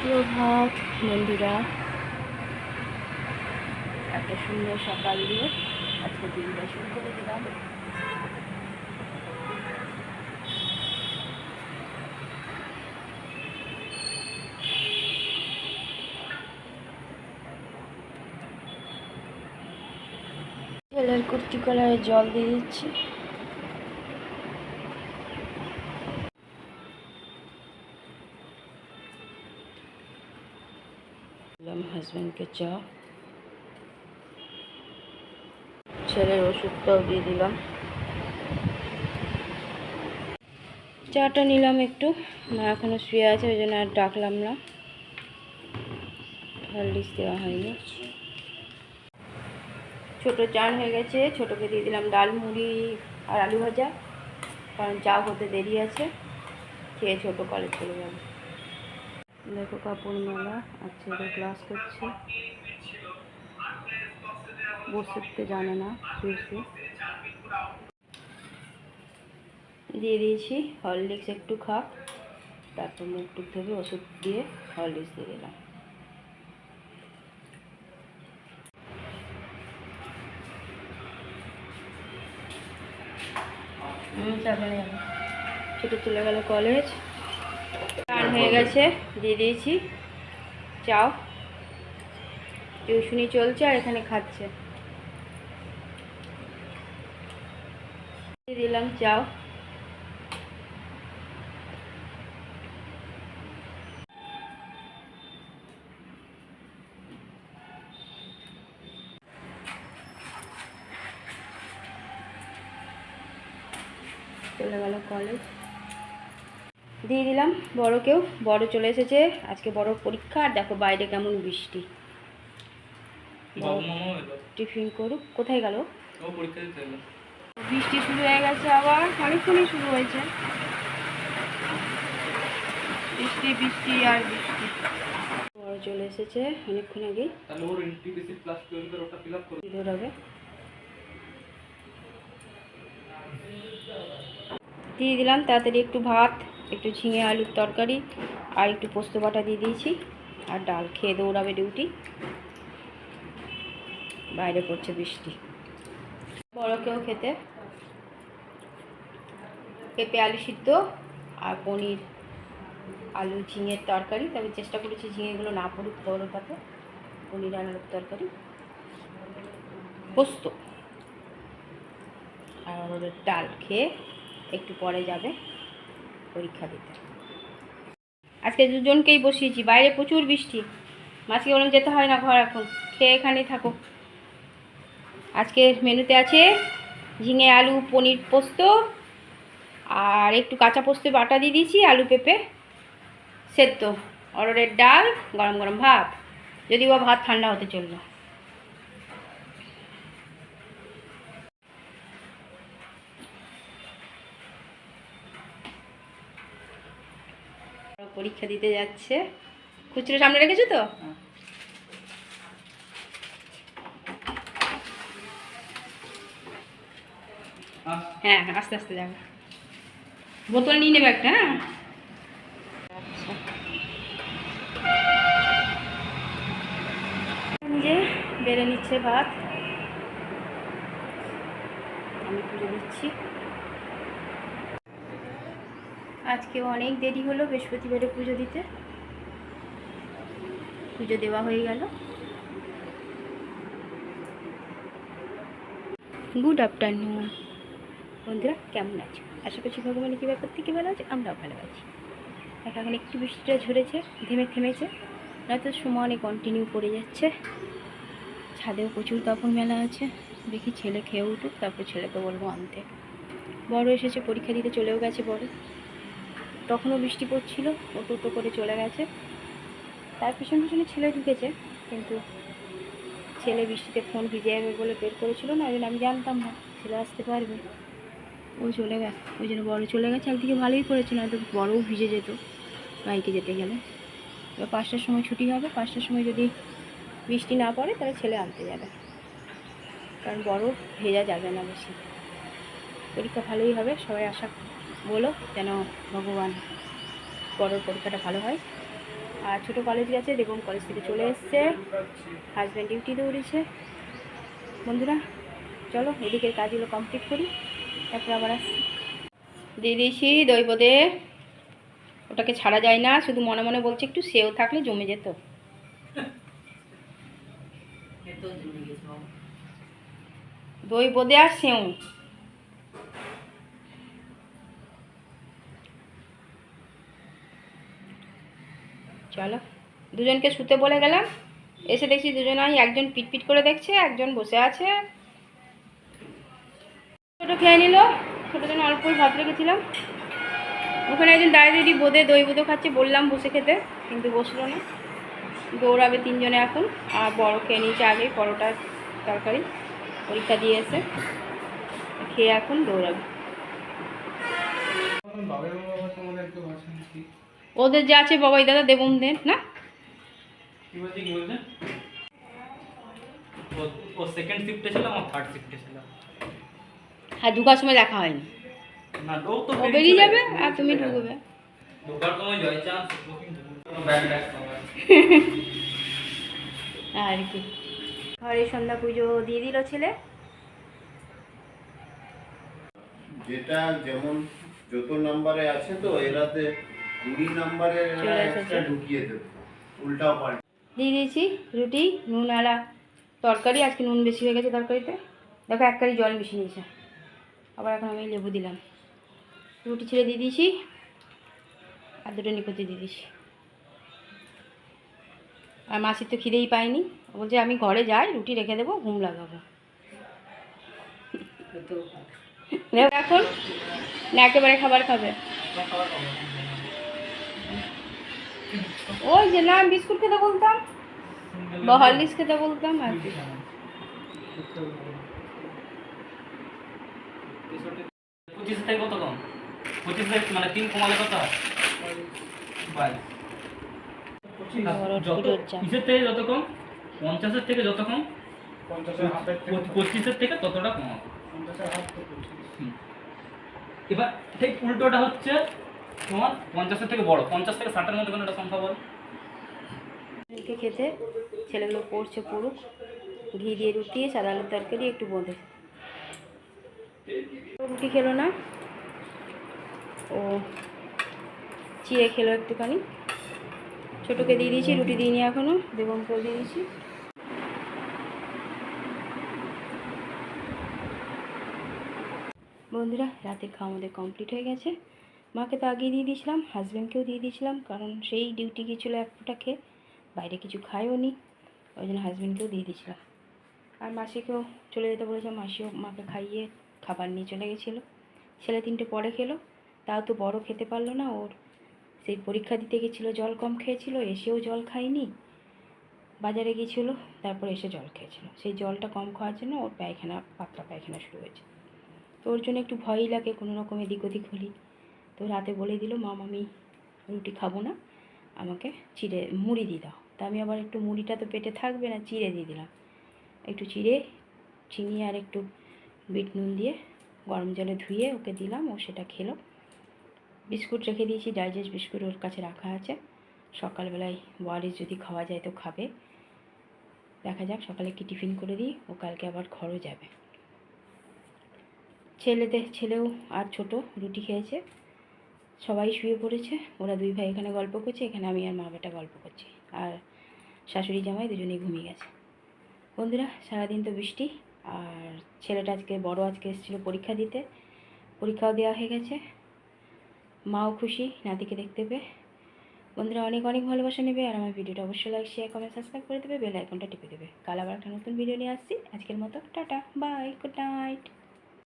সুপ্রভাত বন্ধুরা, একটা সুন্দর সকাল দিয়ে আজকে দিনটা শুরু করে দিলাম। ছেলের কুর্তি কলারে জল দিয়ে দিচ্ছি। হাজব্যান্ডকে চা, ছেলের ওষুধটাও দিয়ে দিলাম। চাটা নিলাম একটু, মা এখনো শুয়ে আছে, ওই জন্য আর ডাকলাম না, হরলিক্স দেওয়া হয়নি। ছোটো চান হয়ে গেছে, ছোটোকে দিয়ে দিলাম ডাল, মুড়ি আর আলু ভাজা, কারণ চা হতে দেরি আছে, খেয়ে ছোটো কলেজ চলে যাবে। দেখো কাপড় মেলা, আচ্ছা এটা ক্লাস করছে, বসতে জানে না, শুয়ে শুয়ে। দিয়ে দিয়েছি হরলিক্স, একটু খাক, তারপর মুখ টুক ধুয়ে ওষুধ দিয়ে হরলিক্স দিয়ে দিলাম। তারপরে ছোটো চলে গেল কলেজ, গান হয়ে গেছে, দিয়ে দিয়েছি চাও, টিউশনি চলছে আর এখানে খাচ্ছে, দিয়ে দিলাম চাও। চলে গেল কলেজ, দিয়ে দিলাম বড়কেও, বড় চলে এসেছে, আজকে বড় পরীক্ষা। আর দেখো বাইরে কেমন বৃষ্টি, টিফিন করুক। কোথায় গেল? বৃষ্টি শুরু হয়ে গেছে, আবার অনেকক্ষণই শুরু হয়েছে বৃষ্টি বৃষ্টি আর বৃষ্টি। বড় চলে এসেছে অনেকক্ষণ আগেই, বেরোবে। দিয়ে দিলাম তাড়াতাড়ি একটু ভাত, একটু ঝিঙে আলুর তরকারি আর একটু পোস্ত বাটা দিয়ে দিয়েছি, আর ডাল। খেয়ে দৌড়াবে ডিউটি, বাইরে পড়ছে বৃষ্টি। বড়কেও খেতে পেঁপে আলু সিদ্ধ আর পনির আলু ঝিঙের তরকারি, তবে চেষ্টা করেছি ঝিঙেগুলো না পড়ুক বড় পাতে। পনির আর আলুর তরকারি, পোস্ত আর ওদের ডাল। খেয়ে একটু পরে যাবে পরীক্ষা দিতে। আজকে দুজনকেই বসিয়েছি, বাইরে প্রচুর বৃষ্টি। মাছকে বললাম যেতে হয় না ঘর, এখন খেয়ে এখানেই থাকো। আজকে মেনুতে আছে ঝিঙে আলু পনির পোস্ত, আর একটু কাঁচা পোস্ত বাটা দিয়ে দিয়েছি, আলু পেঁপে সেদ্ধ, অরড়ের ডাল, গরম গরম ভাত, যদি বা ভাত ঠান্ডা হতে চললো। পরীক্ষা দিতে যাচ্ছে, খুচরো সামনে রেখেছো তো? হ্যাঁ আস্তে আস্তে যাবে, বোতল নিয়ে নেবে একটা। হ্যাঁ আচ্ছা, নিজে বেড়ে নিচ্ছে ভাত, আমি পুজো দিচ্ছি। আজকেও অনেক দেরি হলো বৃহস্পতিবারে পুজো দিতে, পুজো দেওয়া হয়ে গেল। গুড আফটারনুন বন্ধুরা, কেমন আছো? আশা করছি ভগবানের কী ব্যাপার থেকে ভালো আছে, আমরাও ভালো আছি। এখন একটু বৃষ্টিটা ঝরেছে, থেমেছে, নয়তো সমানে কন্টিনিউ পড়ে যাচ্ছে। ছাদেও প্রচুর কাপড় মেলা আছে, দেখি ছেলে খেয়ে উঠুক, তারপর ছেলেকে বলবো আনতে। বড় এসেছে, পরীক্ষা দিতে চলেও গেছে বড়, তখনও বৃষ্টি পড়ছিল, টোটো করে চলে গেছে। তার পিছনে ছেলে ঢুকেছে, কিন্তু ছেলে বৃষ্টিতে ফোন ভিজে যাবে বলে বের করেছিল না, ওই জন্য আমি জানতাম না ছেলে আসতে পারবে, ও চলে গেছে, ওই জন্য বড় চলে গেছে। একদিকে ভালোই করেছে, না তো বড়ও ভিজে যেত বাইকে যেতে গেলে। এবার 5টার সময় ছুটি হবে, 5টার সময় যদি বৃষ্টি না পড়ে তাহলে ছেলে আনতে যাবে, কারণ বড় ভেজা যাবে না বেশি। পরীক্ষা ভালোই হবে, সবাই আশা বলো যেন ভগবান বড়োর পরীক্ষাটা ভালো হয়। আর ছোটো কলেজ গেছে, দেবম কলেজ থেকে চলে এসছে, হাজব্যান্ড ডিউটি দৌড়েছে। বন্ধুরা চলো এদিকের কাজগুলো কমপ্লিট করি, তারপর আবার আসছি। দিয়ে দিয়েছি দই বোঁদে, ওটাকে ছাড়া যায় না, শুধু মনে মনে বলছে একটু সেও থাকলে জমে যেত। দই বোঁদে আর সেও। চলো দুজনকে শুতে বলে গেলাম, এসে দেখছি দুজনাই একজন পিটপিট করে দেখছে, একজন বসে আছে। ছোটো খেয়ে নিল, ছোটোর জন্য অল্পই ভাত রেখেছিলাম। ওখানে একজন দাঁড়িয়ে বোঁদে দই বোঁদে খাচ্ছে, বললাম বসে খেতে, কিন্তু বসলো না। দৌড়াবে তিনজনে এখন। আর বড় খেয়ে নিয়েছে আগেই পরোটা তরকারি, পরীক্ষা দিয়ে এসে খেয়ে এখন দৌড়াবে। ওদের যা আছে বাবাই দাদা দেবমদের না, ও সেকেন্ড শিফটে ছিল, আমার থার্ড শিফটে ছিল। হ্যাঁ ঢুকার সময় দেখা হয়নি, না ও তো ও বেরিয়ে যাবে আর তুমি ঢুকবে। ঢোকার সময় জয় চান্স ব্যাগ ব্যাগ আর কি ঘরে সন্ধ্যা পুজো দিয়ে দিল ছেলে। যেটা যেমন যত নাম্বারে আছে তো এরাতে 20 নাম্বারে এক্সট্রা ঢুকিয়ে দেবে, উল্টাও পাল্টা দিয়ে দিয়েছি রুটি, নুন আলা তরকারি, আজকে নুন বেশি হয়ে গেছে তরকারিতে, দেখো এক কারি জল বেশি নিয়েছে। আবার এখন আমি লেবু দিলাম, রুটি ছেড়ে দিয়ে দিয়েছি আর দুটো নিকোতে দিয়ে দিয়েছি। আর মাসির তো খিদেই পায়নি, বলছে আমি ঘরে যাই রুটি রেখে দেবো, ঘুম লাগাবো। এখন না একেবারে খাবার খাবে, ওই যে না বিস্কুট খেতে বলতাম বা হরলিক্স খেতে বলতাম আর কি। 25 থেকে কত কম? 25 থেকে মানে 3 কমালে কত হয়? 22 কিসের থেকে যত কম, 50-এর থেকে যত কম, 25-এর থেকে ততটা কম। এবার ঠিক উল্টোটা হচ্ছে তোমার 50-এর থেকে বড়, 50 থেকে 60-এর মধ্যে কোনো একটা সংখ্যা বল। খেতে ছেলেগুলো পড়ছে পড়ুক, ঘি দিয়ে রুটি, সাদা আলুর তরকারি, একটু বোঁদে। রুটি খেলো না, ও চিড়ে খেলো একটুখানি। ছোটোকে দিয়ে দিয়েছি, রুটি দিইনি এখনও, দেবমকেও দিয়ে দিয়েছি। বন্ধুরা রাতের খাওয়া আমাদের কমপ্লিট হয়ে গেছে। মাকে তো আগেই দিয়ে দিয়েছিলাম, হাজব্যান্ডকেও দিয়ে দিয়েছিলাম, কারণ সেই ডিউটি গিয়েছিলো এক ফোঁটা খেয়ে, বাইরে কিছু খায়ও নি, ওই জন্য হাজব্যান্ডকেও দিয়ে দিয়েছিলাম। আর মাসিকেও চলে যেতে বলেছিলাম, মাসিও মাকে খাইয়ে খাবার নিয়ে চলে গেছিলো। ছেলে 3টে পরে খেলো, তাও তো বড় খেতে পারলো না, ওর সেই পরীক্ষা দিতে গেছিলো, জল কম খেয়েছিল, এসেও জল খায়নি, বাজারে গিয়েছিলো, তারপর এসে জল খেয়েছিল। সেই জলটা কম খাওয়ার জন্য ওর পায়খানা, পাতলা পায়খানা শুরু হয়েছে। তো ওর জন্য একটু ভয়ই লাগে কোনো রকম এদিক ওদিক হলি। তো রাতে বলে দিল মাম আমি রুটি খাবো না, আমাকে চিড়ে মুড়ি দিয়ে দাও। তা আমি আবার একটু মুড়িটা তো পেটে থাকবে না, চিড়ে দিয়ে দিলাম, একটু চিড়ে চিনি আর একটু বিট নুন দিয়ে গরম জলে ধুয়ে ওকে দিলাম, ও সেটা খেলো। বিস্কুট রেখে দিয়েছি, ডাইজেস্ট বিস্কুট ওর কাছে রাখা আছে, সকালবেলায় ওয়ারিস যদি খাওয়া যায় তো খাবে, দেখা যাক সকালে কি টিফিন করে দিই, ও কালকে আবার ঘরও যাবে। ছেলেও আর ছোট রুটি খেয়েছে, সবাই শুয়ে পড়েছে, ওরা 2 ভাই এখানে গল্প করছে, এখানে আমি আর মা বেটা গল্প করছি, আর শাশুড়ি জামাই দুজনেই ঘুমিয়ে গেছে। বন্ধুরা সারাদিন তো বৃষ্টি, আর ছেলেটা আজকে বড় আজকে এসেছিলো পরীক্ষা দিতে, পরীক্ষাও দেওয়া হয়ে গেছে, মাও খুশি নাতিকে দেখতে পেয়ে। বন্ধুরা অনেক অনেক ভালোবাসা নেবে, আর আমার ভিডিওটা অবশ্যই লাইক শেয়ার কমেন্ট সাবস্ক্রাইব করে দেবে, বেল আইকনটা টিপে দেবে। কাল আবার একটা নতুন ভিডিও নিয়ে আসছি, আজকের মতো টাটা বাই, গুড নাইট।